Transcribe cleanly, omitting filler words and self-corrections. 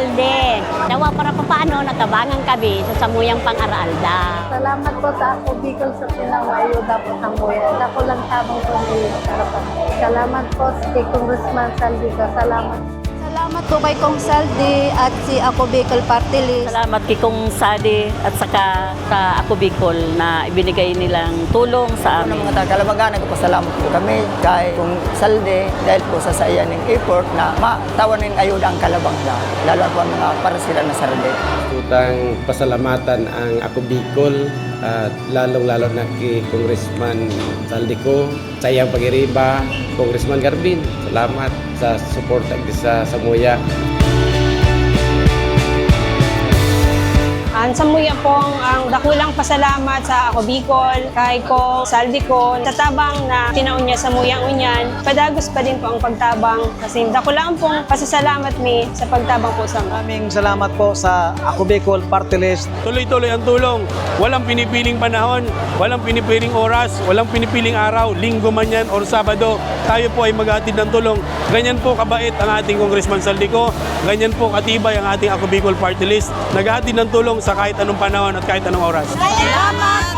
Salde. Dawa para paano natabangan kami sa samuyang pang-aralda. Salamat po sa ako Bicol sa pinawayuda po sa muya. Ako lang tabang po ni Karapan. Salamat po kay Congressman Saldico. Salamat. Salamat po kay Kong Saldi at si Ako Bicol Party List. Salamat kay Kong Sadi at saka sa Ako Bicol na ibinigay nilang tulong sa amin. Mga taga-Kalamagan, nagpasalamat po kami kay Kong Salde dahil po sa saya ng effort na matawanin ayuda ang Kalabanga, lalo po ang mga para sila na sarili. Utang pasalamatan ang Ako Bicol at lalong-lalo na kay Congressman Saldico, sa iyang pag-iriba, Congressman Garbin. Salamat sa support sa Samuya. Ang Samuya pong ang dakulang pasalamat sa Ako Bicol, kay Kong Saldico, sa tabang na tinaon niya sa Muyang-Unyan. Padagos pa din po ang pagtabang kasi dakulang pong pasasalamat mi sa pagtabang po sa Maraming salamat po sa Ako Bicol Party List. Tuloy-tuloy ang tulong. Walang pinipiling panahon, walang pinipiling oras, walang pinipiling araw, linggo man yan or Sabado. Tayo po ay maghatid ng tulong. Ganyan po kabait ang ating Congressman Saldico. Ganyan po katibay ang ating Ako Bicol Party List. Naghatid ng tulong sa kahit anong panahon at kahit anong oras. Salamat